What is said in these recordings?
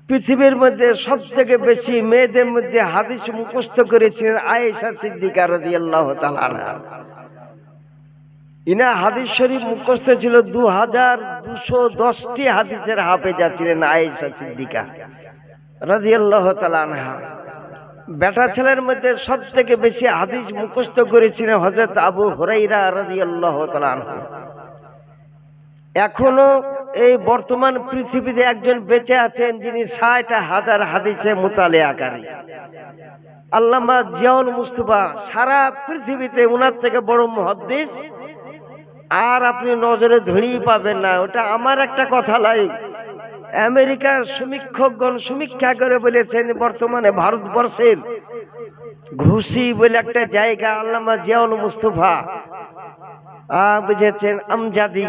পৃথিবীর মধ্যে সবথেকে বেশি মেয়েদের মধ্যে হাদিস মুখস্থ করেছিলেন আয়েশা সিদ্দিকা রাদিয়াল্লাহু তাআলা আনহা। ইনা হাদিস শরীফ মুখস্থ ছিল 2210টি হাদিসের হাফেজা ছিলেন আয়েশা সিদ্দিকা রাদিয়াল্লাহু তাআলা আনহা। বেটা ছেলের মধ্যে সবথেকে বেশি হাদিস মুখস্থ করেছিলেন হযরত আবু হুরায়রা রাদিয়াল্লাহু তাআলা আনহু। এখনো এই বর্তমান পৃথিবীতে একজন বেঁচে আছেন যিনি 60,000 হাদিসে মুতালিয়াকারী, আল্লামা জিয়াউল মুস্তাফা। সারা পৃথিবীতে ওনার থেকে বড় মুহাদ্দিস আর আপনি নজরে ধরেই পাবেন না। ওটা আমার একটা কথা নয়, আমেরিকার সমীক্ষকগণ সমীক্ষা করে বলেছেন বর্তমানে ভারতবর্ষের ঘুষি বলে একটা জায়গা, আল্লামা জিয়াউল মুস্তাফা বুঝেছেন আমজাদি,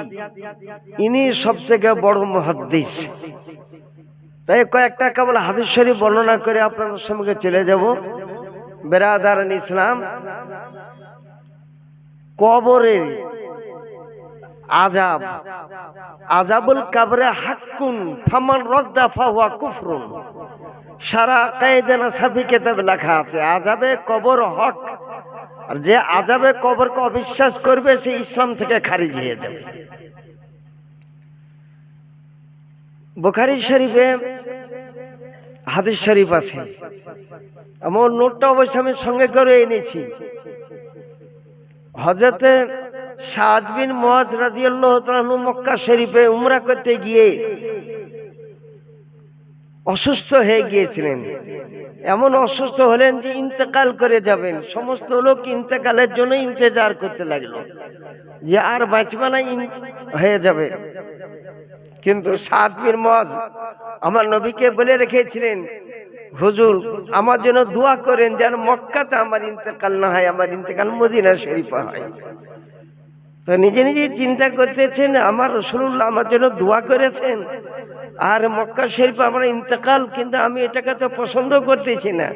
ইনি সব থেকে বড় মুহাদ্দিস। তাই কয়েকটা কেবল হাদিস শরীফ বর্ণনা করে আপনাদের সঙ্গে চলে যাব। বেরাদারান ইসলাম, কবরের আযাব, আযাবুল কবরে হাক্কুন ফামান রাদ্দা ফাহুয়া কুফরুন। সারা কায়েদানা সাফি কিতাবে লেখা আছে আযাবে কবর হক, আর যে আযাবে কবরকে অবিশ্বাস করবে সে ইসলাম থেকে খারিজ হয়ে যাবে। বুখারী শরীফে হাদিস শরীফ আছে, আমার নোটটা অবশ্য আমি সঙ্গে করে এনেছি। হযরতে সাদ বিন মুআজ রাদিয়াল্লাহু তাআলা আনহু মক্কা শরীফে উমরা করতে গিয়ে অসুস্থ হয়ে গিয়েছিলেন। এমন অসুস্থ হলেন যে ইন্তেকাল করে যাবেন। সমস্ত লোক ইন্তেকালের জন্য ইন্তজার করতে লাগলো যে আর বাঁচবে না, হয়ে যাবে। কিন্তু সাদ বিন মুআজ আমার নবীকে বলে রেখেছিলেন, হুজুর আমার জন্য দোয়া করেন যেন মক্কাতে আমার ইন্তেকাল না হয়, আমার ইন্তেকাল মদিনা শরীফে হয়। তো নিজে নিজে চিন্তা করতেছেন আমার রাসূলুল্লাহ আমার জন্য দোয়া করেছেন আর মক্কা শরীফে আমার ইন্তেকাল, কিন্তু আমি এটাকে তো পছন্দ করতেছি না।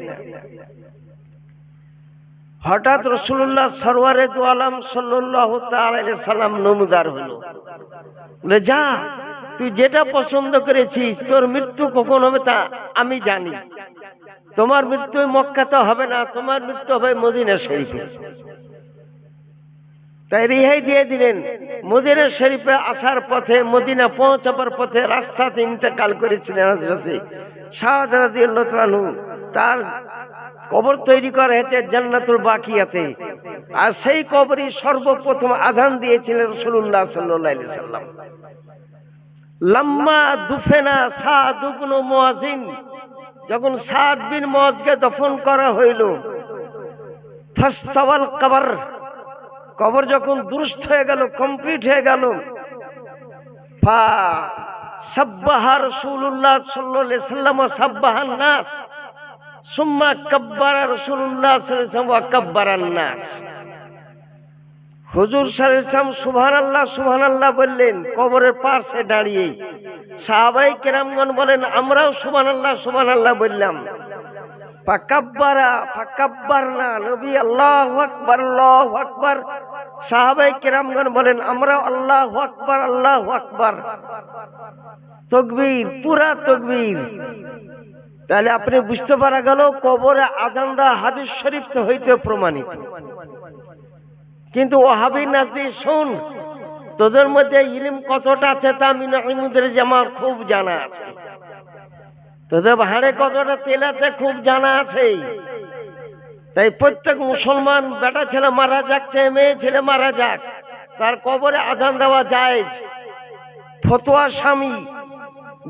হঠাৎ রাসূলুল্লাহ সরওয়ারে দু আলম সাল্লাল্লাহু তাআলা আলাইহি সাল্লাম নমুদার হলো, বলে যা তুই যেটা পছন্দ করেছিস তোর মৃত্যু কখন হবে তা আমি জানি। তোমার মৃত্যু মক্কাতে হবে না, তোমার মৃত্যু হবে মদিনা শরীফে। তাই রেহাই দিয়ে দিলেন। মদিনা শরীফে আসার পথে, মদিনা পৌঁছাবার পথে রাস্তাতে ইন্তেকাল করেছিলেন হযরতে সাদ রাদিয়াল্লাহু তাআলা আনহু। তার কবর তৈরি করা হয়েছে জান্নাতুল বাকিয়াতে, আর সেই কবরই সর্বপ্রথম আযান দিয়েছিলেন রাসূলুল্লাহ সাল্লাল্লাহু আলাইহি সাল্লাম। লাম্মা দুফেনা সাদ ইবনে মুআজিন, যখন সাদ বিন মুআজকে দফন করা হইল, ফাস্তাওয়াল কবর, কবর যখন দুরুস্ত হয়ে গেল, কমপ্লিট হয়ে গেল, ফা সাব্বাহা রাসূলুল্লাহ সাল্লাল্লাহু আলাইহি ওয়াসাল্লাম সাব্বাহান নাস সুম্মা কাব্বারা রাসূলুল্লাহ সাল্লাল্লাহু আলাইহি ওয়াসাল্লাম ওয়া কাব্বারান নাস। হুজুর সাল্লাল্লাহু আলাইহি ওয়াসাল্লাম সুবহানাল্লাহ সুবহানাল্লাহ বললেন কবরের পাশে দাঁড়িয়ে। সাহাবায়ে কেরামগণ বলেন আমরাও সুবহানাল্লাহ সুবহানাল্লাহ বললাম। ফাকাব্বারা ফাকাব্বারনা, নবী আল্লাহু আকবার আল্লাহু আকবার। সাহাবায়ে কেরামগণ বলেন আমরাও আল্লাহু আকবার আল্লাহু আকবার। তাকবীর, পুরা তাকবীর। তাহলে আপনি বুঝতে পারা গেল কবরে আযান দেওয়া হাদিস শরীফ তো হইতে প্রমাণিত। কিন্তু ওয়াহাবী নাজদি শুন, তোদের মধ্যে ইলম কতটা আছে তা মিনাহিমুদের জামার খুব জানা আছে, তোদের ভাড়ে কতটা তেল আছে খুব জানা আছে। তাই প্রত্যেক মুসলমান বেটা ছেলে মারা যাক চাই মেয়ে ছেলে মারা যাক, তার কবরে আযান দেওয়া জায়েজ। ফতোয়া স্বামী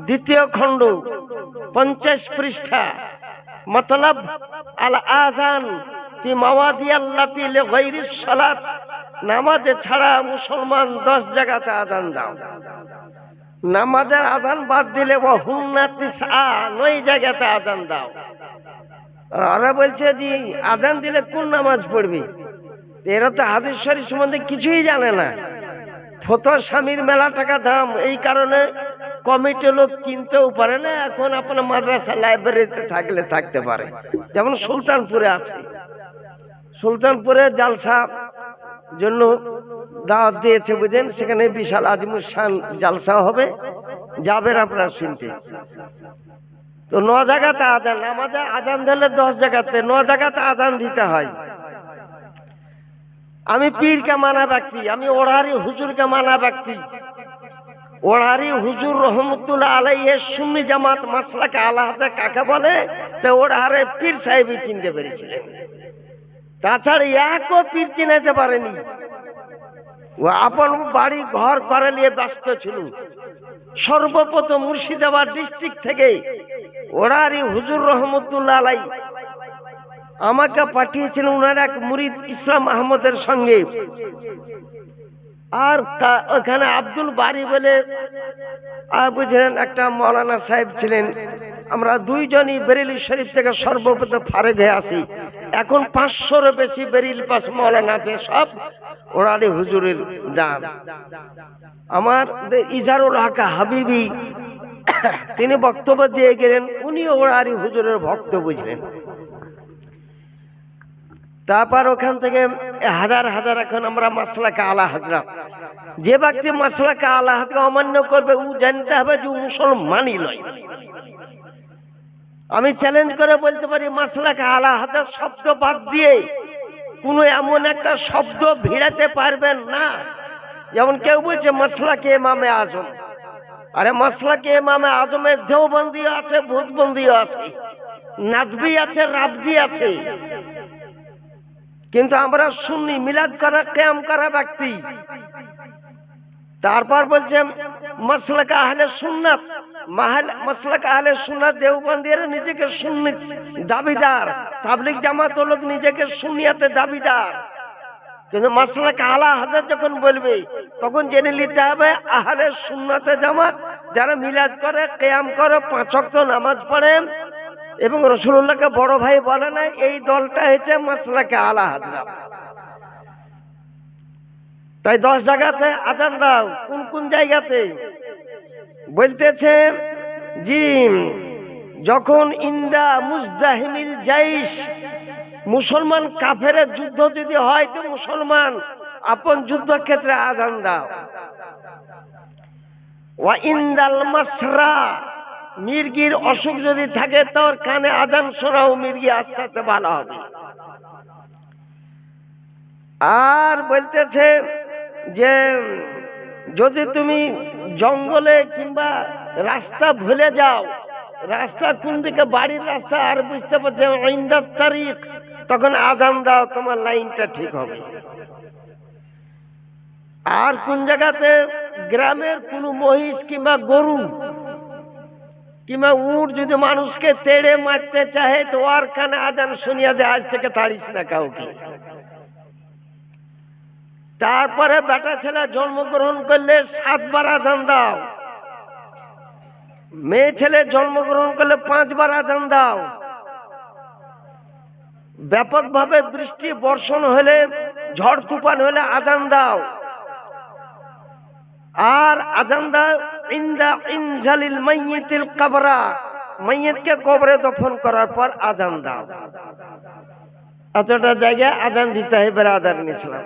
2য় খণ্ড 50 পৃষ্ঠা। মতলব আল আযান ফি মাওয়াদিয়াল্লাতি লিগাইরিস সালাত, নামাজে ছাড়া মুসলমান 10 জায়গাতে আযান দাও। নামাজের আযান বাদ দিলে ওয়া হুন্না 9 জায়গাতে আযান দাও। ওরা বলছে যে আযান দিলে কোন নামাজ পড়বি? এরা তো হাদিস শরীফ সম্বন্ধে কিছুই জানে না। ফতোয়া স্বামীর মেলা টাকা দাম, এই কারণে কমিটি লোক কিনতেও পারে না। এখন আপনার মাদ্রাসা লাইব্রেরিতে থাকলে থাকতে পারে, যেমন সুলতানপুরে আছে। সুলতানপুরে জালসা জন্য দাওয়াত দিয়েছে বুঝেন, সেখানে বিশাল আজিমুস শান জালসা হবে। যাবেন আপনারা শুনতে। তো 9 জায়গাতে আজান, আমাদের আজান দিলে 10 জায়গাতে 9 জায়গাতে আজান দিতে হয়। আমি পীরকে মানা ব্যক্তি, আমি ওড়ারি হুজুরকে মানা ব্যক্তি। ওড়ারি হুজুর রহমতুল্লাহ আলাইহির সুন্নি জামাত মাসলাকে আলাহাতে কাকে বলে, তো ওড়ারে পীর সাহেবই চিনতে পেরেছিলেন, তাছাড়া একও পীর চিনাতে পারেনি। ও আপন বাড়ি ঘর করে নিয়ে ব্যস্ত ছিল। সর্বপ্রথম মুর্শিদাবাদ ডিস্ট্রিক্ট থেকে ওড়ারি হুজুর রহমতুল্লাহ আলাই আমাকে পাঠিয়েছিলেন ওনার এক মুরিদ ইসলাম আহমদের সঙ্গে। আর ওখানে আব্দুল বারি বলে বুঝলেন একটা মৌলানা সাহেব ছিলেন। আমরা দুইজনই বেরেলি শরীফ থেকে সর্বপ্রথম ফারেক হয়ে আসি। এখন 500-এর বেশি বেরিল পাস মৌলানা আছে, সব ওড়ারি হুজুরের দান। আমার ইজারুল হক হাবিবি তিনি বক্তব্য দিয়ে গেলেন, উনি ওড়ারি হুজুরের ভক্ত বুঝলেন। তারপর ওখান থেকে হাজার হাজার এখন আমরা মাসলাকে আলা হাজরা, যে ব্যক্তি মাসলাকে আলা হাজরা অমান্য করবে ও জানতে হবে যে মুসলমানই নয়। আমি চ্যালেঞ্জ করে বলতে পারি মাসলাকে আলা হাজরা শব্দ বাদ দিয়ে কোনো এমন একটা শব্দ ভিড়াতে পারবেন না। যেমন কেউ বলছে মাসলাকে ইমামে আজম, আরে মাসলাকে ইমামে আজমের দেওবন্দিও আছে, ভূতবন্দিও আছে, নাদবি আছে, রাবজি আছে, কিন্তু আমরা সুন্নি মিলাদ করা কিয়াম করা ব্যক্তি। তারপর বলছে মাসলাকে আহলে সুন্নাত, মাসলাকে আহলে সুন্নাত দেওবন্দিরা নিজেকে সুন্নি দাবিদার, তাবলিগ জামাত লোক নিজেকে সুন্নিয়াতে দাবিদার। কিন্তু মাসলাকে আলা হাজরাত যখন বলবে তখন জেনে নিতে হবে আহলে সুন্নাতে জামাত যারা মিলাদ করে, কিয়াম করে, 5 ওয়াক্ত নামাজ পড়ে এবং রাসূলুল্লাহকে বড় ভাই বলে না, এই দলটা হচ্ছে মাসলাকে আলা হাজরাত। তাই 10 জায়গাতে আজান দাও। কোন কোন জায়গাতে বলতেছে জি, যখন ইন্দা মুজদাহিমিল জাইশ, মুসলমান কাফেরের যুদ্ধ যদি হয় তো মুসলমান আপন যুদ্ধক্ষেত্রে আজান দাও। ওয়া ইন্দাল মাসরা, মির্গির অসুখ যদি থাকে তোর কানে আজান শোনাও, মির্গি আস্তে আস্তে ভালো হবে। আর বলতেছে যে যদি তুমি জঙ্গলে কিংবা রাস্তা ভুলে যাও, রাস্তা কোন দিকে বাড়ির রাস্তা আর বুঝতে পারছো ইন্দাত তারিখ, তখন আজান দাও, তোমার লাইনটা ঠিক হবে। আর কোন জায়গাতে গ্রামের কোন মহিষ কিংবা গরু কিংবা উট যদি মানুষকে তেড়ে মারতে চাহে তো ওর কানে আজান শুনিয়া দে, আজ থেকে তাড়িস না কাউকে। তারপরে বেটা ছেলে জন্মগ্রহণ করলে 7 বার আজান দাও, মেয়ে ছেলে জন্মগ্রহণ করলে 5 বার আজান দাও। ব্যাপকভাবে বৃষ্টি বর্ষণ হলে, ঝড় তুফান হলে আজান দাও। আর আজান দাও ইনদা ইনজালিল মাইয়িতিল কবরা, মাইয়িতকে কবরে দফন করার পর আজান দাও। এতটা জায়গায় আজান দিতে হয় বেরাদারিন ইসলাম।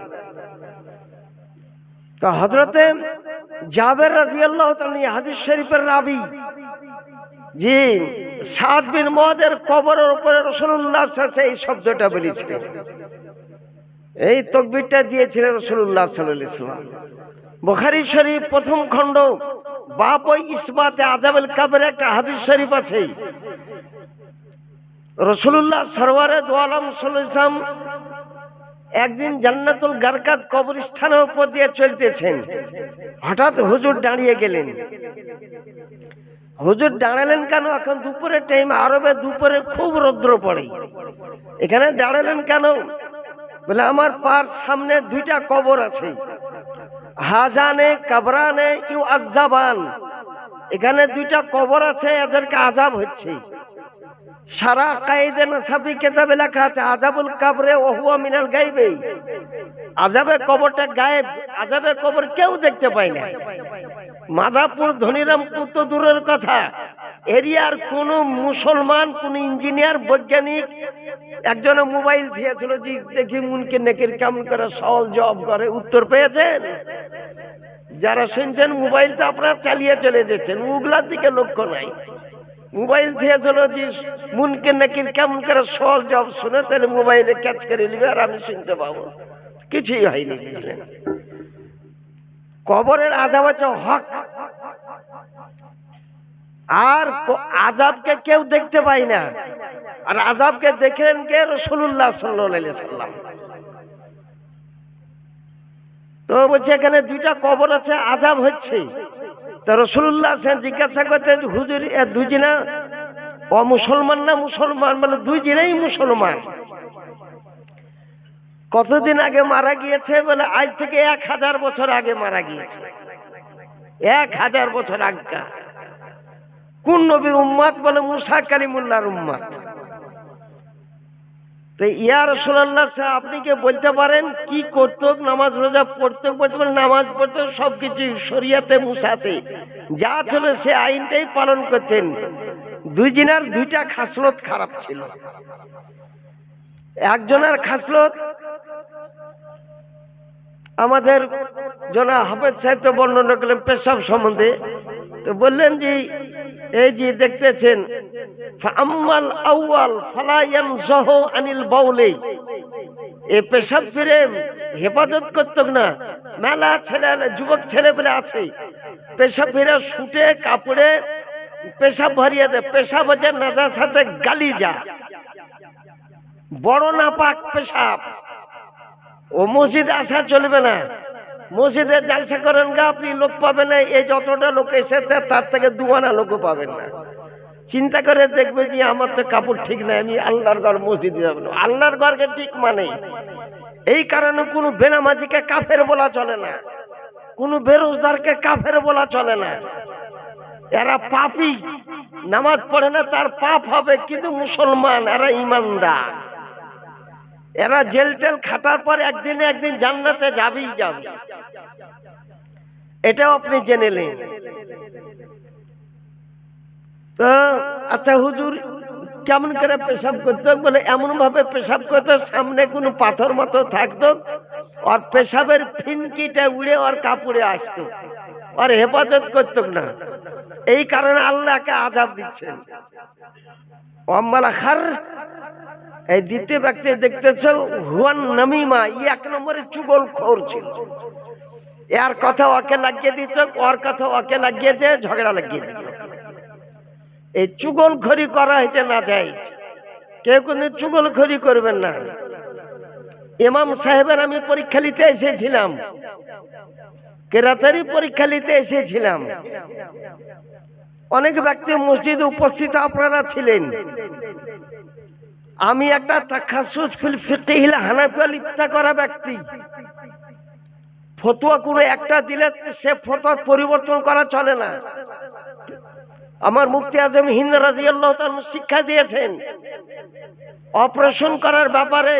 তো হযরতে জাবের রাদিয়াল্লাহু তাআলা হাদিস শরীফের রাবী জি, সাদ বিন মুআযের কবরের উপরে রাসূলুল্লাহ সাল্লাল্লাহু আলাইহি ওয়াসাল্লাম এই শব্দটা বলেছিলেন, এই তাকবীরটা দিয়েছিলেন রাসূলুল্লাহ সাল্লাল্লাহু আলাইহি ওয়াসাল্লাম। বুখারী শরীফ প্রথম খণ্ড বাব ইসবাতে আযাবুল কবর একটা হাদিস শরীফ আছে। রাসূলুল্লাহ সরওয়ারে দু আলম সাল্লাল্লাহু আলাইহি ওয়াসাল্লাম একদিন জান্নাতুল গারকাত কবরস্থানের উপর দিয়ে চলতেছেন, হঠাৎ হুজুর দাঁড়িয়ে গেলেন। হুজুর দাঁড়ালেন কেন? এখন দুপুরের টাইম, আরবে দুপুরে খুব রৌদ্র পড়ে, এখানে দাঁড়ালেন কেন? বলে আমার পার সামনে 2টা কবর আছে, হাজানে কবরানে ইউ আযাবান, এখানে 2টা কবর আছে, এদেরকে আযাব হচ্ছে। সারা কায়দে নাসাবি কিতাবে লেখা আছে আযাবুল কবরে ওয়া হুয়া মিনাল গায়বে, আযাবে কবরটা গায়েব, আযাবে কবর কেউ দেখতে পায় না। মাদাপুর ধনিরামপুর তো দূরের কথা, এরিয়ার কোন মুসলমান, কোন ইঞ্জিনিয়ার, বৈজ্ঞানিক একজনে মোবাইল দিয়েছিল যে দেখি মুনকে নেকের কেমন করে সওয়াল জবাব করে, উত্তর পেয়েছেন? যারা শুনছেন মোবাইল তো আপনারা চালিয়ে চলে যাচ্ছেন, ওগুলার দিকে লক্ষ্য নাই। মোবাইল দিয়ে চলো যে মুনকির নাকির কেমন করে সহজ জব শুনে তাহলে মোবাইলে ক্যাচ করে নিবে আর আমি শুনতে পাবো, কিছুই হয়নি। বুঝলেন, কবরের আযাব আছে হক, আর আযাবকে কেউ দেখতে পায় না। আর আযাবকে দেখেন কে? রাসূলুল্লাহ সাল্লাল্লাহু আলাইহি সাল্লাম। তো বলছে এখানে দুইটা কবর আছে, আযাব হচ্ছে। তো রাসূলুল্লাহ জিজ্ঞাসা করতে, হুজুর দুইজনা অমুসলমান না মুসলমান? বলে দুই জনেই মুসলমান। কতদিন আগে মারা গিয়েছে? বলে আজ থেকে 1000 বছর আগে মারা গিয়েছে। 1000 বছর আগে। কোন নবীর উম্মত? বলে মুসা কালিমুল্লাহর উম্মত। তো ইয়া রাসূলুল্লাহ, আপনি কি বলতে পারেন কি করতো? নামাজ রোজা পড়তে পড়তে, নামাজ পড়তে, সবকিছু শরিয়াতে মুসাতে যা ছিল সে আইনটাই পালন করতেন। দুইজনের দুইটা খাসলত খারাপ ছিল। একজনের খাসলত আমাদের জনা হাফেজ সাহেব তো বর্ণনা করলেন পেশাব সম্বন্ধে। তো বললেন যে এই যে দেখতেছেন, ফাআম্মাল আউয়াল ফালা ইয়ানজাহু আনিল বাউলি, এই পেশাব ফিরে হেফাজত করত না। মেলা ছেলে, যুবক ছেলে পেলে আছে, পেশাব ফিরে শুটে কাপড়ে পেশাব ভরিয়ে দেয়। পেশাব হচ্ছে নাজাসাতে গালিজা, বড় নাপাক পেশাব। ও মসজিদে আসা চলবে না। মসজিদে জালসা করেন গা, আপনি লোক পাবেন না। এই যতটা লোক এসেছে তার থেকে 2 আনা লোকও পাবেন না। চিন্তা করে দেখবে যে আমার তো কাপড় ঠিক নাই, আমি আল্লাহর ঘর মসজিদে যাব না। আল্লাহর ঘরকে ঠিক মানে এই কারণে কোনো বেনামাজিকে কাফের বলা চলে না, কোনো বেরোজগারকে কাফের বলা চলে না। এরা পাপী, নামাজ পড়ে না তার পাপ হবে, কিন্তু মুসলমান, এরা ইমানদার। এরা জেল টেল খাটার পর একদিন একদিন জান্নাতে যাবেই যাবে, এটাও আপনি জেনে নেন। তো আচ্ছা হুজুর কেমন করে পেশাব করতো? বলে এমন ভাবে পেশাব করতো সামনে কোনো পাথর মতো থাকতো, আর পেশাবের ফিনকিটা উড়ে ওর কাপড়ে আসতো, আর হেফাজত করতো না। এই কারণে আল্লাহকে আযাব দিচ্ছেন। ওয়াম্মাল আখার, এই দ্বিতীয় ব্যক্তি দেখতেছ হুয়ান নামিমা, 1 নম্বরে চুগলখোর ছিল। এর কথা ওকে লাগিয়ে দিত, ওর কথা ওকে লাগিয়ে দিয়ে ঝগড়া লাগিয়ে দিত। এই চুগলখড়ি করা হয়েছে না জায়েজ। কেউ কোনো চুগলখড়ি করবেন না। ইমাম সাহেবের আমি পরীক্ষা নিতে এসেছিলাম, কেরাতেরই পরীক্ষা নিতে এসেছিলাম। অনেক ব্যক্তি মসজিদে উপস্থিত আপনারা ছিলেন। আমি একটা তাখাসুস ফিল ফিকহিল হানাফিয়া লিপ্তা করা ব্যক্তি। ফতোয়া কোনো একটা দিলে সে ফতোয়া পরিবর্তন করা চলে না। আমার মুফতি আজম হিন্দ রাদিয়াল্লাহু তাআলা শিক্ষা দিয়েছেন, অপারেশন করার ব্যাপারে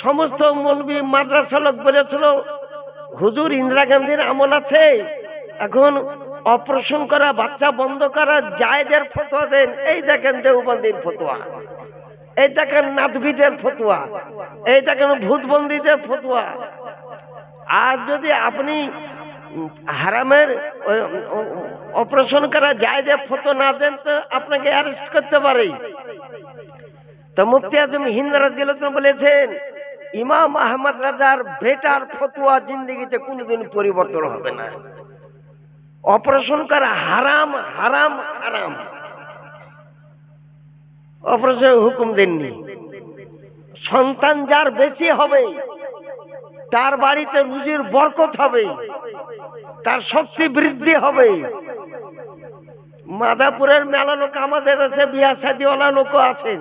সমস্ত মৌলবি মাদ্রাসা লোক বলেছিল, হুজুর ইন্দিরা গান্ধীর আমল আছে, এখন অপারেশন করা, বাচ্চা বন্ধ করা জায়েজের ফতোয়া দেন। এই দেখেন দেওবন্দির ফতোয়া, এই দেখেন নাদভিদের ফতোয়া, এই দেখেন ভূতবন্দীদের ফতোয়া। আর যদি আপনি হারামের অপারেশন করা জায়েজে ফতোয়া না দেন তো আপনাকে অ্যারেস্ট করতে পারে। তো মুফতি আজম হিন্দ রাদিয়াল্লাহু তাআলা বলেছেন, ইমাম আহমদ রাজার বেটার ফতোয়া জিন্দেগিতে কোনোদিন পরিবর্তন হবে না। অপারেশন করা হারাম, হারাম, হারাম। অপারেশন হুকুম দেননি। সন্তান যার বেশি হবে তার বাড়িতে রুজির বরকত হবে, তার শক্তি বৃদ্ধি হবে। মাদাপুরের মেলা লোক আমাদের আছে, বিয়া শাদিওয়ালা লোক আছেন।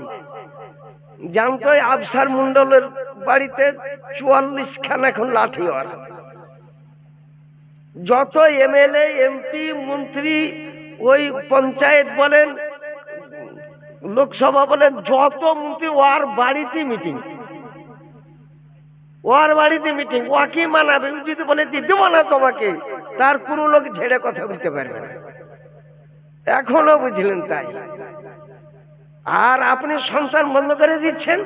জানতো আফসার মন্ডলের বাড়িতে 44 খান এখন লাঠিওয়ালা। যত এমএলএ, এমপি, মন্ত্রী, ওই পঞ্চায়েত বলেন, লোকসভা বলেন, যত মন্ত্রী ওর বাড়িতে মিটিং, ওর বাড়িতে মিটিং। ওকে মানাবে, যদি বলে দিতে না তোমাকে, তার কোনো লোক ঝেড়ে কথা বলতে পারবে না। এখনো বুঝলেন তাই। আর আপনি সন্তান বন্ধ করে দিচ্ছেন।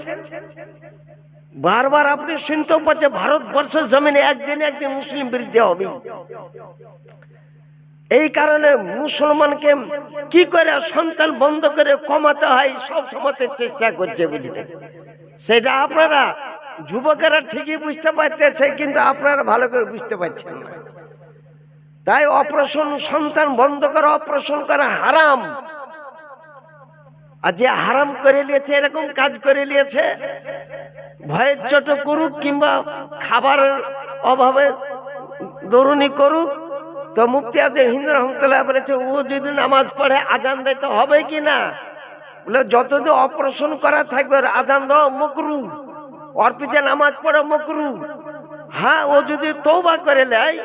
বারবার আপনি শুনতেও পাচ্ছেন ভারতবর্ষের জমিনে একদিন একদিন মুসলিম বৃদ্ধি হবে। এই কারণে মুসলমানকে কি করে সন্তান বন্ধ করে কমাতে হয় সব সময় চেষ্টা করছে, বুঝলেন? সেটা আপনারা যুবকেরা ঠিকই বুঝতে পারতেছে, কিন্তু আপনারা ভালো করে বুঝতে পারছেন না। তাই অপারেশন, সন্তান বন্ধ করা, অপারেশন করা হারাম। আর যে হারাম করে নিয়েছে, এরকম কাজ করে নিয়েছে, ভয়ের চোট করুক কিংবা খাবারের অভাবে দরুনি করুক, তো মুফতি আজম হিন্দ রহমতুল্লাহ বলেছে ও যদি নামাজ পড়ে আজান দেয় তো হবে কি না? বলে যতদিন অপারেশন করা থাকবে আজান দেওয়া মকরু, ওর পিছনে নামাজ পড়া মকরু। হ্যাঁ, ও যদি তওবা করে নেয়,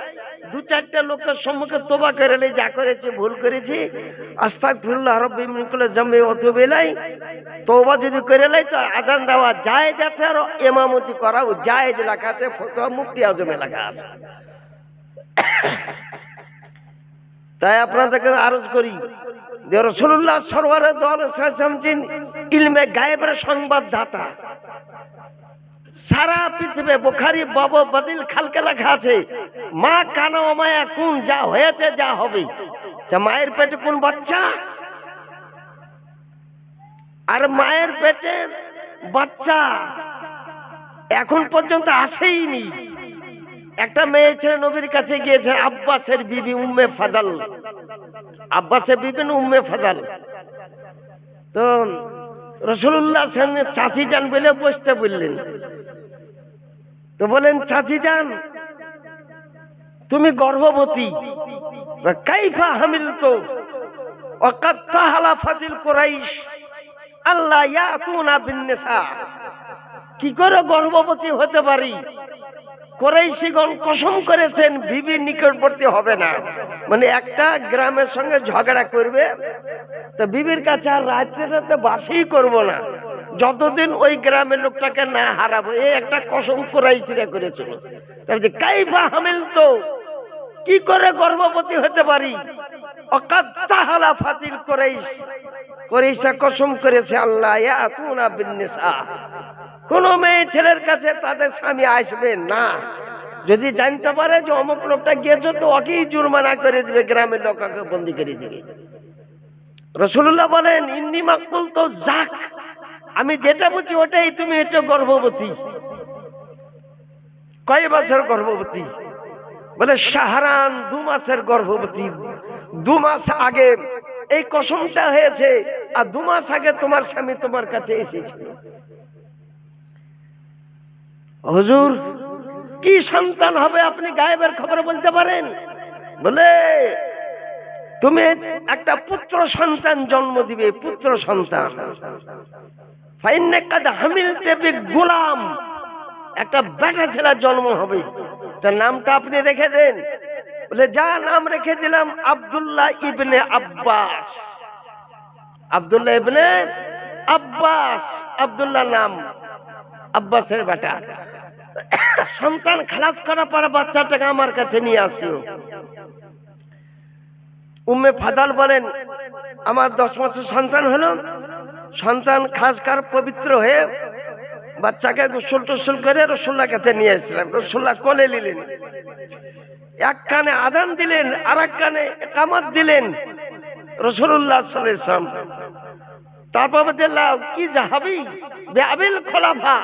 দু চারটা লোকের সম্মুখে তওবা করে নেয়, যা করেছি ভুল করেছি, আস্তাগফিরুল্লাহ রাব্বি মিন কুল্লি যামবি ওয়া তুবু ইলাইহি, তওবা যদি করে নেয় তো আজান দেওয়া জায়েজ আছে, আর ইমামতি করাও জায়েজ লেখা আছে, ফতোয়া মুফতি আজমে লেখা আছে। তাই আপনাদেরকে আরজ করি যে রাসূলুল্লাহ সাল্লাল্লাহু আলাইহি ওয়াসাল্লাম ইলমে গায়েবের সংবাদদাতা। সারা পৃথিবী বুখারী বাবু বাদিল খালকে লেখা আছে, মা কানা ও মায়া কোন, যা হয়েছে যা হবে। যা মায়ের পেটে কোন বাচ্চা, আর মায়ের পেটে বাচ্চা এখন পর্যন্ত আসেইনি। একটা মেয়ে ছেলে নবীর কাছে গিয়েছে, আব্বাসের বিবি উম্মে ফাদাল, আব্বাসের বিবি উম্মে ফাদাল। তো রাসূলুল্লাহ সামনে চাচি যান বলে বসতে বললেন। তো বলেন, চাচি যান তুমি গর্ভবতী, কাইফা হামিলতু ওয়া কাদ তাহালাফাতিল কুরাইশ আল্লাহ ইয়াতুনা বিন নিসা, কি করে গর্ভবতী হতে পারি? কুরাইশগণ কসম করেছেন বিবির নিকটবর্তী হবে না। মানে একটা গ্রামের সঙ্গে ঝগড়া করবে তো বিবির কাছে আর রাতে রাতে বাসই করব না, যতদিন ওই গ্রামের লোকটাকে না হারাবো, এই একটা কসম কুরাইশরা করেছিল। তারপরে কাইফা হামিলতু, কি করে গর্ভবতী হতে পারি? ওয়াকাদ তাহালাফাতিল কুরাইশ, কুরাইশরা কসম করেছে আল্লাহ ইয়াতুনা বিন নিসা, কোন মেয়ে ছেলের কাছে তাদের স্বামী আসবে না। যদি জানতে পারে যে অমুক লোকটা গিয়েছে তো ওকেই জুরমানা করে দিবে, গ্রামের লোককে বন্দি করে দিবে। রাসূলুল্লাহ বলেন, ইন্নী মাকুল তো যাক, আমি যেটা বলছি ওটাই, তুমি হচ্ছে গর্ভবতী। কয় বছর গর্ভবতী? বলে শাহরান, 2 মাসের গর্ভবতী। 2 মাস আগে এই কসমটা হয়েছে, আর 2 মাস আগে তোমার স্বামী তোমার কাছে এসেছিল। হুজুর, কি সন্তান হবে আপনি গায়েবের খবর বলতে পারেন? বলে তুমি একটা পুত্র সন্তান জন্ম দিবে, পুত্র সন্তান। ফাইন্নাকা হামিলতে বিগুলাম, একটা বেটা ছেলে জন্ম হবে, তার নামটা আপনি রেখে দেন। বলে যা নাম রেখে দিলাম আব্দুল্লাহ ইবনে আব্বাস। আব্দুল্লাহ ইবনে আব্বাস, আব্দুল্লাহ নাম, আব্বাসের বেটা। সন্তান খালাস করার পর বাচ্চাটাকে আমার কাছে নিয়ে আসিও। উম্মে ফাদাল বলেন, আমার 10 মাসের সন্তান হলো, সন্তান খাস কার পবিত্র হয়ে বাচ্চাকে গোসল টোসল করে রাসূলুল্লাহর কাছে নিয়ে এসেছিলাম। রাসূলুল্লাহ কোলে নিলেন, এক কানে আযান দিলেন, আর এক কানে ইকামত দিলেন রাসূলুল্লাহ সাল্লাল্লাহু আলাইহি ওয়াসাল্লাম। তারপর বললেন, কি যাহাবি বিআবিল খোলাফা,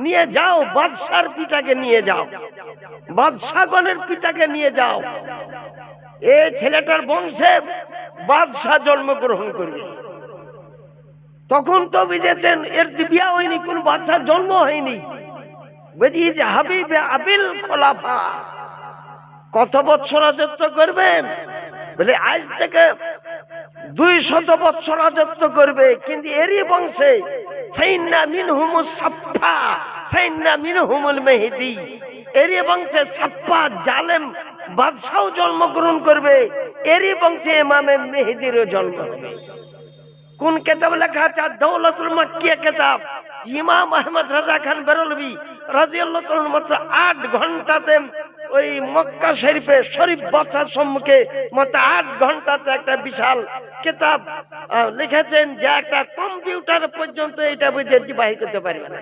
নিয়ে যাও বাদশার পিতাকে নিয়ে যাও, বাদশাগণের পিতাকে নিয়ে যাও, এই ছেলেটার বংশে বাদশাহ জন্মগ্রহণ করবে। তখন তো বুঝেছেন এর বিয়া হয়নি, কোন বাদশার জন্ম হয়নি। বলছি যাহাবি বিআবিল খোলাফা, কত বছর রাজত্ব করবেন? বলে আজ থেকে 200 বছর রাজত্ব করবে, কিন্তু এরই বংশে ফাইন্না মিনহুমুস সাফফা ফাইন্না মিনহুমুল মেহেদী, এরই বংশে সাফফা জালেম বাদশাহ জন্মগ্রহণ করবে, এরই বংশে ইমামে মেহেদীরও জন্ম হবে। কোন কিতাব লেখা আছে? দৌলতুল মাক্কিয়া কিতাব। ইমাম আহমদ রাজা খান বেরলভী রাদিয়াল্লাহু তাআলা মাত্র 8 ঘন্টাতে ওই মক্কা শরীফে শরীফ বাদশার সম্মুখে মাত্র 8 ঘন্টাতে একটা বিশাল কিতাব লিখেছেন, যে একটা কম্পিউটার পর্যন্ত এটা বুঝে বাহির করতে পারবে না।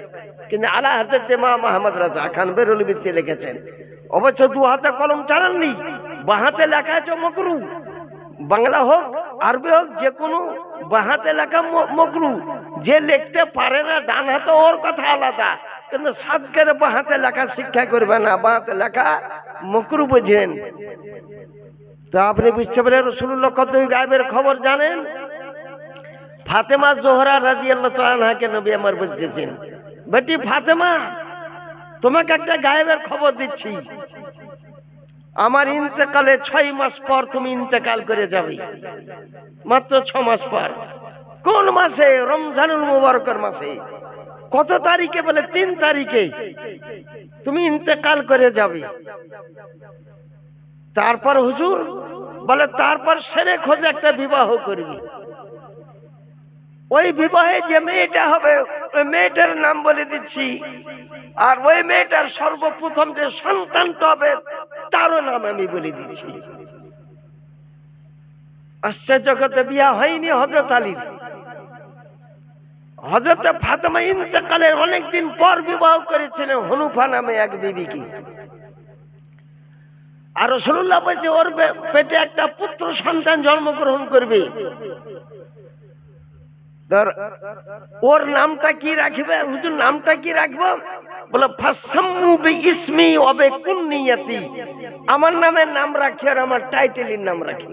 কিন্তু আলা হযরত ইমাম মুহাম্মদ রাজা খান বেরলভীতে লিখেছেন, অবশ্য 2 হাতে কলম চালাননি, বাঁ হাতে লেখা আছে মকরু, বাংলা হোক আরবি হোক যে কোনো বাঁ হাতে লেখা মকরু। যে লিখতে পারে না ডান হাতে ওর কথা আলাদা, কিন্তু সাদকের বাঁ হাতে লেখা শিক্ষা করবে না, বাঁ হাতে লেখা মকরু বুঝেন। তো আপনি বুঝতে পারেন রাসূলুল্লাহ কত গায়েবের খবর জানেন। ফাতেমা জোহরা রাদিয়াল্লাহু তাআলা আনহাকে নবী আমার বলতেছেন, বেটি ফাতেমা তোমাকে একটা গায়েবের খবর দিচ্ছি, আমার ইন্তেকালে 6 মাস পর তুমি ইন্তেকাল করে যাবে। মাত্র 6 মাস পর। কোন মাসে? রমজানুল মুবারকের মাসে। কত তারিখে? বলে 3 তারিখে তুমি ইন্তেকাল করে যাবে। তারপর হুজুর বলে, তারপর সেরে খোঁজে একটা বিবাহ করবি। ওই বিবাহে যে মেয়েটা হবে ওই মেয়েটার নাম বলে দিচ্ছি, আর ওই মেয়েটার সর্বপ্রথম যে সন্তানটা হবে তারও নাম আমি বলে দিচ্ছি। আশ্চর্য কথা, বিয়া হয়নি হযরত আলীর। হযরত ফাতেমা ইন্তেকালের অনেকদিন পর বিবাহ করেছিলেন হনুফা নামে এক বিবিকে। আর রাসূলুল্লাহ বলছে ওর পেটে একটা পুত্র সন্তান জন্মগ্রহণ করবে। ওর নামটা কি রাখবে? হুজুর নামটা কি রাখবো? বলে ফাসাম্মু বিইসমি ওয়া বিকুন্নিয়াতি, আমার নামের নাম রাখি আর আমার টাইটেলের নাম রাখি।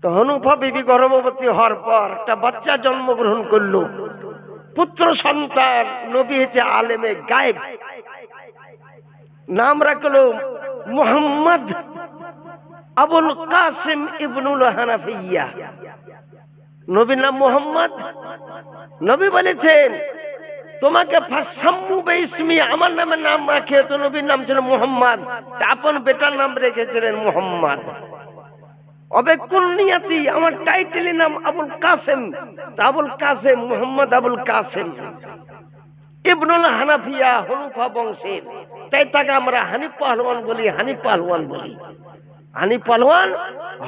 তো হনুফা বিবি গর্ভবতী হওয়ার পর একটা বাচ্চা জন্মগ্রহণ করলো, পুত্র সন্তান, নবী হচ্ছে আলেমে গায়েব। নাম রাখলো মুহাম্মদ আবুল কাসিম ইবনুল হানাফিয়া। নবীর নাম মুহাম্মদ। নবী বলেছেন তোমাকে ফাসাম্মু বিইসমি, আমার নামের নাম রাখে। তো নবীর নাম ছিল মুহাম্মদ, আপন বেটার নাম রেখেছিলেন মুহাম্মদ। অবে কুন্নিয়াতি, আমার টাইটেলের নাম আবুল কাসেম। আবুল কাসেম মুহাম্মদ আবুল কাসেম ইবনুল হানাফিয়া, হনুফা বংশের। তাই তাকে আমরা হানিফ পাহলওয়ান বলি, হানিফ পাহলওয়ান বলি। হানিফ পাহলওয়ান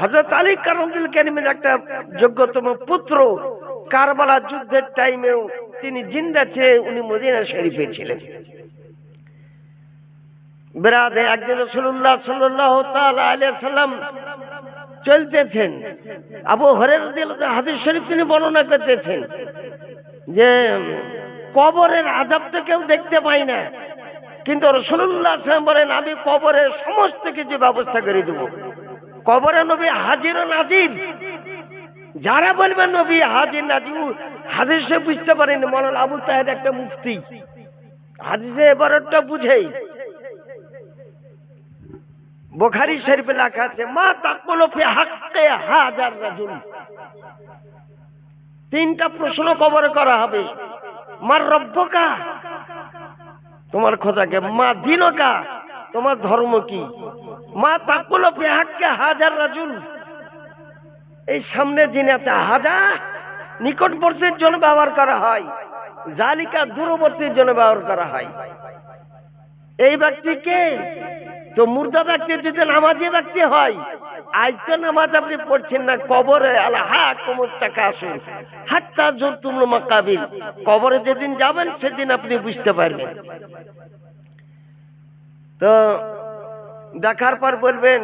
হযরত আলী কারামতুল কারীমের একটা যোগ্যতম পুত্র। কারবালা যুদ্ধের টাইমেও তিনি জিন্দা ছিলেন, উনি মদিনা শরীফে ছিলেন। বিরাদে একদিন রাসূলুল্লাহ সাল্লাল্লাহু তাআলা আলাইহি সাল্লাম চলতেছেন, আবু হুরায়রা রাদিয়াল্লাহু হাদিস শরীফ তিনি বর্ণনা করতেছেন যে কবরের আযাব তো কেউ দেখতে পায় না, কিন্তু রাসূলুল্লাহ সাল্লাল্লাহু আলাইহি ওয়াসাল্লাম বলেন আমি কবরের সমস্ত কিছু ব্যবস্থা করে দেব। কবরে নবী হাজির ও নাজির। যারা বলবেন নবী হাজির নাজির, হাদিসে বুঝতে পারেনি। মাওলানা আবু তাহের একটা মুফতি হাদিসে এবারটা বুঝেই। বুখারী শরীফে লেখা আছে মা তাকুলু ফি হাক্কি হাজার রাজুল। 3টা প্রশ্ন কবরে করা হবে। মার রব্বুকা, তোমার খোদাকে। মা দিনুকা, তোমার ধর্ম কি। মা তাকুলু ফি হাক্কি হাজার রাজুল, এই সামনে যিনি আছে হাজার নিকটবর্তীর জন্য ব্যবহার করা হয়, জালিকা দূরবর্তীর জন্য ব্যবহার করা হয়। এই ব্যক্তিকে তো মুর্দা ব্যক্তি যদি নামাজি ব্যক্তি হয়, আজ তো নামাজ আপনি পড়ছেন না, কবরে আলহাকুমুত তাকাসুর হাত্তা যুরতুমুল মাকাবির, কবরে যেদিন যাবেন সেদিন আপনি বুঝতে পারবেন। তো দেখার পর বলবেন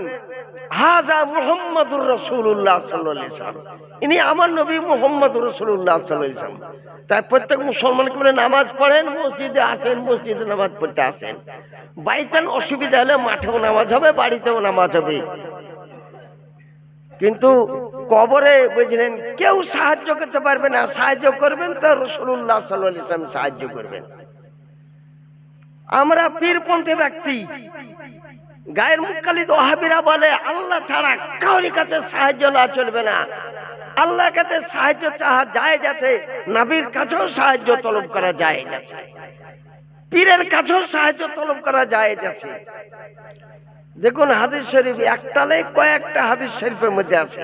হাযা মুহাম্মাদুর রাসূলুল্লাহ সাল্লাল্লাহু আলাইহি ওয়াসাল্লাম, ইনি আমার নবী মুহাম্মদুর রাসূলুল্লাহ সাল্লাল্লাহু আলাইহি ওয়াসাল্লাম। তাই প্রত্যেক মুসলমানকে বলে নামাজ পড়েন, মসজিদে আসেন, মসজিদে নামাজ পড়তে আসেন। বাইচান অসুবিধা হলে মাঠেও নামাজ হবে, বাড়িতেও নামাজ হবে। কিন্তু কবরে বুঝলেন কেউ সাহায্য করতে পারবে না, সাহায্য করবেন তো রাসূলুল্লাহ সাল্লাল্লাহু আলাইহি ওয়াসাল্লাম সাহায্য করবেন। আমরা পীরপন্থী ব্যক্তি, গায়ের মুখালিদ ওয়াহাবিরা বলে আল্লাহ ছাড়া কারোর কাছে সাহায্য না চলবে না। আল্লাহর কাছে সাহায্য চাওয়া জায়েজ আছে, নবীর কাছেও সাহায্য তলব করা জায়েজ আছে, পীরের কাছেও সাহায্য তলব করা জায়েজ আছে। দেখুন হাদিস শরীফ একটালে কয়েকটা হাদিস শরীফের মধ্যে আছে,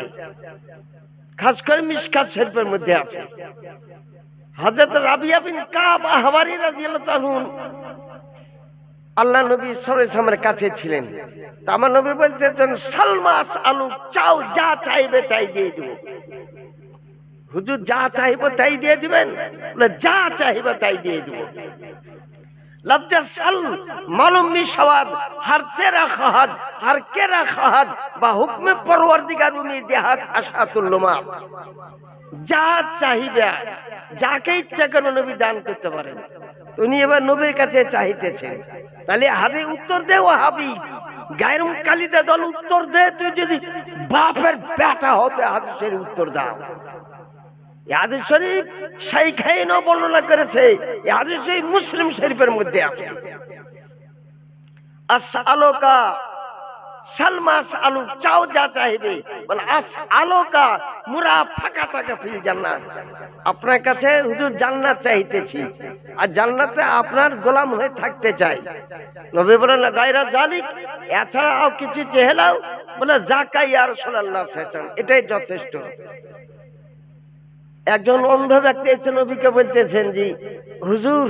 খাস করে মিশকাত শরীফের মধ্যে আছে। হযরত রাবিয়া বিন কাব আহওয়ারি রাদিয়াল্লাহু তাআলা আল্লাহ নবী সাল্লাল্লাহু আলাইহি ওয়াসাল্লামের কাছে ছিলেন। তা আমার নবী বলতেছেন, সালমাস আলু চাও, যা চাইবে তাই দিয়ে দেব। হুজুর যা চাইবো তাই দিয়ে দিবেন? বলে যা চাইবে তাই দিয়ে দেব। লফজা সাল মালুম মিশাওয়াদ হর চেরা খাহাদ হর কেরা খাহাদ বা হুকমে পরওয়ারদিগার উমিদেহাত আশাতুল লুমাত। যা চাইবে, যাকে ইচ্ছা করে নবী দান করতে পারেন। উনি এবার নবীর কাছে চাইতেছেন। তাহলে হাবি উত্তর দে, ও হাবি গায়রুম কালিদা দল উত্তর দে। তুই যদি বাপের বেটা হতে হাদিসের উত্তর দাও। হাদিস শরীফ শাইখাইন বর্ণনা করেছে, এই হাদিস শরীফ মুসলিম শরীফের মধ্যে আছে। আসআলুকা সালমাস আলু চাও, যা চাইবে। বলে আসআলুকা মুরাফাকাতাকা ফিল জান্নাত। আপনার কাছে হুজুর জান্নাত চাইতেছি, আর জান্নাতে আপনার গোলাম হয়ে থাকতে চাই। নবী বলেন গায়রা জালিক, এছাড়া আর কিছু চেহেলাও? বলে যাকা ইয়া রাসূলুল্লাহ সাল্লাল্লাহু আলাইহি ওয়াসাল্লাম, এটাই যথেষ্ট। একজন অন্ধ ব্যক্তি এসে নবীকে বলতেছেন, জি হুজুর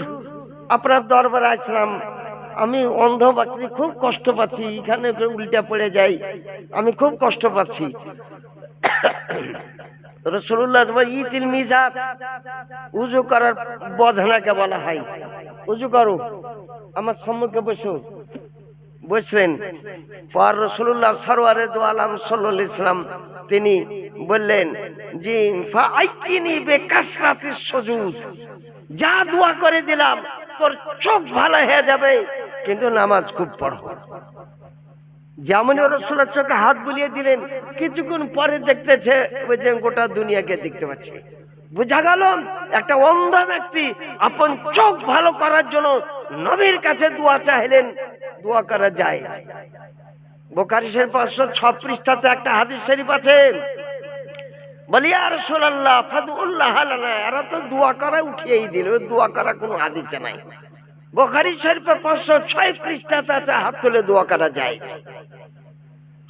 আপনার দরবারে আসলাম, আমি অন্ধ ব্যক্তি, খুব কষ্ট পাচ্ছি, এখানে উল্টা পড়ে যাই, আমি খুব কষ্ট পাচ্ছি। রাসূলুল্লাহ ইতিল মিজাত, উযু করার বধনাকে বলা হয়। উযু করো, আমার সম্মুখে বসো। বসলেন। পর রাসূলুল্লাহ সরওয়ারে দু আলম সাল্লাল্লাহু আলাইহি ওয়াসাল্লাম তিনি বললেন, জি ফাআইকিনি বিকাসরাতিস সুজুদ, যা দোয়া করে দিলাম তোর চোখ ভালো হয়ে যাবে, কিন্তু নামাজ খুব পড়ো। যেমন রাসূলুল্লাহ চোখে হাত বুলিয়ে দিলেন, কিছুক্ষণ পরে দেখতেছে ওই যে গোটা দুনিয়াকে দেখতে পাচ্ছে। বুঝা গেল একটা অন্ধ ব্যক্তি আপন চোখ ভালো করার জন্য নবীর কাছে দোয়া চাইলেন, দোয়া করা যায়। বুখারী শরীফ 506 পৃষ্ঠাতে একটা হাদিস শরীফ আছে, বলি ইয়া রাসূলুল্লাহ ফাদউল্লাহ লানা, এরা তো দোয়া করা উঠিয়েই দিল, দোয়া করা কোনো হাদিসে নাই। বুখারী শরীফে 506 পৃষ্ঠাতে আছে হাত তুলে দোয়া করা যায়।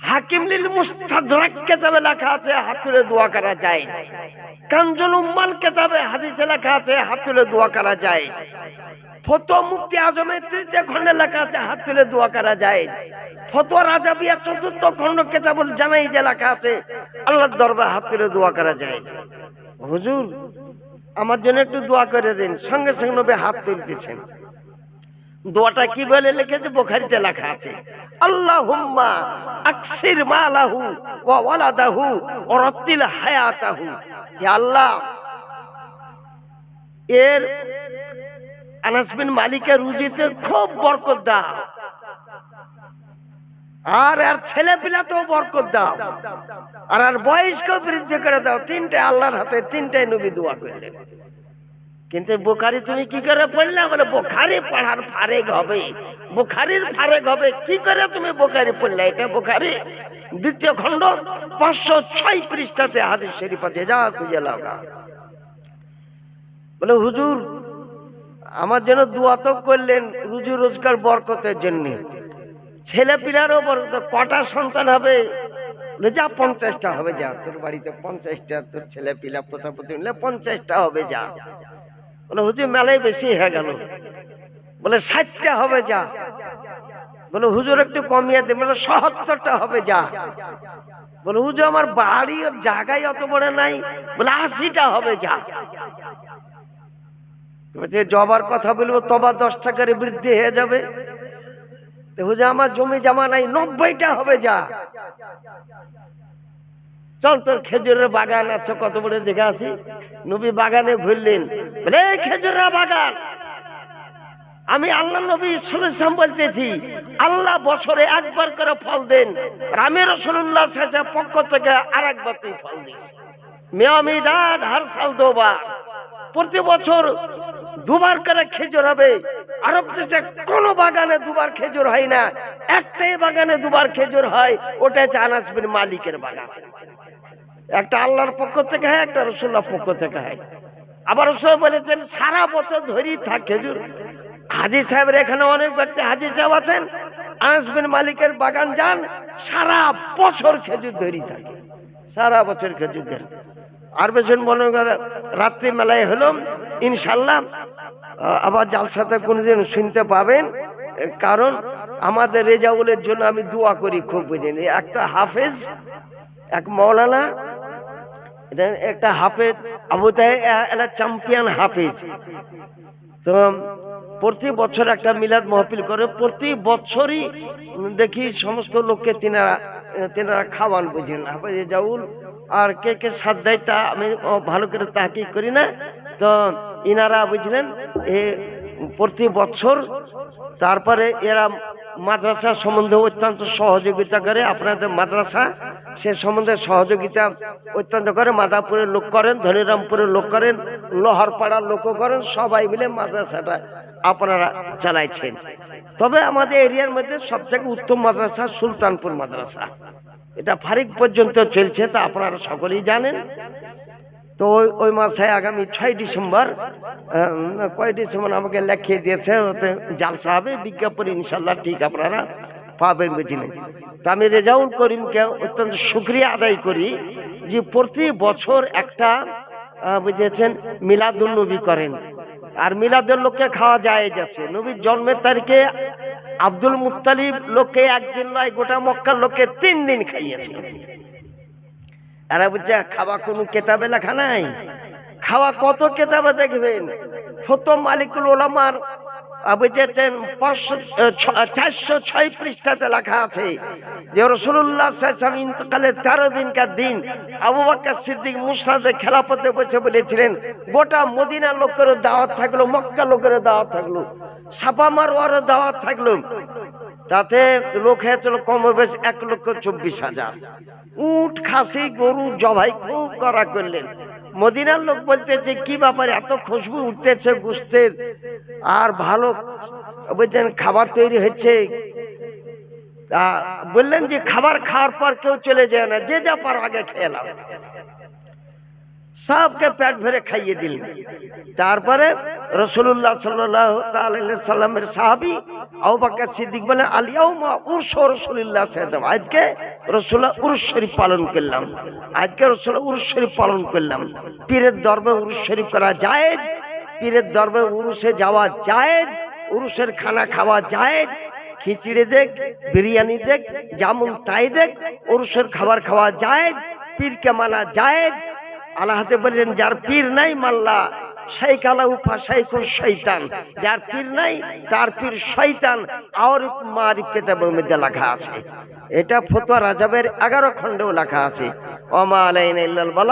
হাকিম লিল মুস্তাদরাক কিতাবে লেখা আছে হাত তুলে দোয়া করা যায়। কানজুল উম্মাল কিতাবে হাদিসে লেখা আছে হাত তুলে দোয়া করা যায়। ফতোয়া মুফতি আজমের 3 খণ্ডে লেখা আছে হাত তুলে দোয়া করা যায়। ফতোয়া রাজাবিয়া 4 খণ্ড কিতাবুল জানাইজে লেখা আছে আল্লাহর দরবারে হাত তুলে দোয়া করা যায়। হুজুর আমার জন্য একটু দোয়া করে দিন। সঙ্গে সঙ্গে নবী হাত তুলতেছেন। দোয়াটা কি বলে লিখেছে? বুখারীতে লেখা আছে, আল্লাহুম্মা আকসির মালাহু ওয়া ওয়ালাদাহু ওয়া রাত্তিল হায়াতাহু। হে আল্লাহ, এর আনাস বিন মালিকের রুজিতে খুব বরকত দাও, আর এর ছেলে পিলাতেও বরকত দাও, আর এর বয়সকেও বৃদ্ধি করে দাও। 3টে আল্লাহর হাতে, 3টাই নবী দোয়া করলেন। কিন্তু বুখারী তুমি কি করে পড়লে? বলে বুখারী পড়ার ফারেক হবে, বুখারীর ফারেক হবে। কি করে তুমি বুখারী পড়লে? এটা বুখারী 2 খণ্ড 506 পৃষ্ঠাতে হাদিস শরীফ আছে, যা খুঁজে লাগা। বলে হুজুর আমার জন্য দোয়া তো করলেন রুজি রোজগার বরকতের জন্য, ছেলে পিলারও বরকত। কটা সন্তান হবে? যা 50টা হবে, যা তোর বাড়িতে 50টা, তোর ছেলে পিলা প্রথাপতি মিলে 50টা হবে, যা। বলে হুজুর মেলায় বেশি হয়ে গেল। বলে 60টা হবে, যা। বলে হুজুর একটু কমিয়ে দে। বলে 77টা হবে, যা। বলে হুজুর আমার বাড়ি জায়গায় অত বড় নাই। বলে 80টা হবে, যা। জবার কথা বলবো তবা 10 টাকার বৃদ্ধি হয়ে যাবে। হুজুর আমার জমি জমা নাই, 90টা হবে, যা। চল তোর খেজুরের বাগান আছে, কত বড় দেখে আসি। নবী বাগানে ঘুরলেন। বলে খেজুরের বাগান, আমি আল্লাহ নবী সাল্লাল্লাহু আলাইহি ওয়াসাল্লাম বলতেছি, আল্লাহ বছরে একবার করে ফল দেন, আর আমি রাসূলুল্লাহ সাল্লাল্লাহু আলাইহি ওয়াসাল্লাম পক্ষ থেকে আরেকবার তুই ফল দিস। মেয়ামিদাদ হর সাল 2 বার, প্রতি বছর 2 বার করে খেজুর হবে। আরব দেশে কোন বাগানে 2 বার খেজুর হয় না, একটাই বাগানে 2 বার খেজুর হয়, ওটা হচ্ছে আনাস বিন মালিকের বাগান। একটা আল্লাহর পক্ষ থেকে হয়, একটা রাসূলুল্লাহর পক্ষ থেকে হয়। আবার রাসূল বলেছেন সারা বছর ধরেই থাক খেজুর। হাজী সাহেবের এখানে অনেক ব্যক্তি হাজী সাহেব আছেন, আনাস বিন মালিকের বাগান যান, সারা বছর খেজুর ধরেই থাকে, সারা বছর খেজুর ধরে। আর বেশন মনে করে রাত্রি মেলায় হলো, ইনশাল্লাহ আবার জালসাতে কোনদিন শুনতে পাবেন। কারণ আমাদের রেজাউলের জন্য আমি দোয়া করি খুব, বুঝেনি। একটা হাফেজ, এক মৌলানা, একটা হাফেজ আবু তাহের চ্যাম্পিয়ন হাফেজ। তো প্রতি বছর একটা মিলাদ মাহফিল করে, প্রতি বছরই দেখি সমস্ত লোককে তেনারা খাওয়ান, বুঝেন হাফেজ রেজাউল। আর কে কে সাথ দেয় তা আমি ভালো করে তাহকিক করি না। তো ইনারা বুঝলেন প্রতি বছর, তারপরে এরা মাদ্রাসা সম্বন্ধে অত্যন্ত সহযোগিতা করে। আপনাদের মাদ্রাসা সে সম্বন্ধে সহযোগিতা অত্যন্ত করে। মাদাপুরের লোক করেন, ধনিরামপুরের লোক করেন, লোহারপাড়ার লোকও করেন, সবাই মিলে মাদ্রাসাটা আপনারা চালাইছেন। তবে আমাদের এরিয়ার মধ্যে সবথেকে উত্তম মাদ্রাসা সুলতানপুর মাদ্রাসা, এটা ফারিক পর্যন্ত চলছে, তা আপনারা সকলেই জানেন। তো ওই মাসে আগামী 6 ডিসেম্বর, কয় ডিসেম্বর আমাকে লেখিয়ে দিয়েছে, ওতে জালসা হবে, বিজ্ঞাপন ইনশাল্লাহ ঠিক আপনারা পাবেন, বুঝলেন। তা আমি রেজাউল করিমকে অত্যন্ত শুকরিয়া আদায় করি যে প্রতি বছর একটা বুঝেছেন মিলাদুন নবী করেন। আর মিলাদের লোককে খাওয়া যায় যাচ্ছে, নবীর জন্মের তারিখে আব্দুল মুত্তালিব লোককে একদিন নয়, গোটা মক্কার লোককে 3 দিন খাইয়েছে। এরা বলছে খাওয়া কোনো কেতাবে লেখা নাই, খাওয়া কত কেতাবে দেখবেন। প্রথম মালিকুল ওলামার বুঝেছেন 406 পৃষ্ঠাতে লেখা আছে যে রাসূলুল্লাহ সাল্লাল্লাহু আলাইহি ওয়াসাল্লাম ইন্তেকালের 13 দিনকার দিন আবু বকর সিদ্দিক মুসনাদে খেলাফতে বসে বলেছিলেন, গোটা মদিনার লোকের দাওয়াত থাকলো, মক্কা লোকের দাওয়াত থাকলো, সাফা মারওয়ার দাওয়াত থাকলো। তাতে লোক হয়েছিল কম বেশ 1,24,000। উট, খাসি, গরু জবাই খুব করা করলেন। মদিনার লোক বলতেছে কি ব্যাপারে এত খুশবু উঠতেছে গোশতের, আর ভালো বুঝলেন খাবার তৈরি হচ্ছে। বললেন যে খাবার খাওয়ার পর কেউ চলে যায় না, যে যা পার আগে খেয়ে নাও। সবকে পেট ভরে খাইয়ে দিলেন। তারপরে রাসূলুল্লাহ সাল্লাল্লাহু তাআলা আলাইহি সাল্লামের সাহাবী আবু বকর সিদ্দিক বলেন, আল ইয়াউমা উরসু রাসূলুল্লাহ সাল্লাল্লাহু আলাইহি ওয়াসাল্লাম, আজকে রাসূলুল্লাহ উরস শরীফ পালন করলাম, আজকে রাসূলুল্লাহ উরস শরীফ পালন করলাম। পীরের দরবারে উরস শরীফ করা জায়েজ, পীরের দরবারে উরুসে যাওয়া জায়েজ, উরুসের খানা খাওয়া জায়েজ। খিচুড়ি দেখ, বিরিয়ানি দেখ, যেমন তাই দেখ, উরুসের খাবার খাওয়া জায়েজ, পীরকে মানা জায়েজ। আল্লাহ হাতে বলেন যার পীর নাই মাল্লা শাইখ আলাউফা শাইখুর শয়তান, যার পীর নাই তার পীর শয়তান। আর মারিফ কিতাবের মধ্যে লেখা আছে, এটা ফতোয়া রাজাবের 11 খণ্ডেও লেখা আছে। ওমা আলাইনা ইল্লাল বালাগ।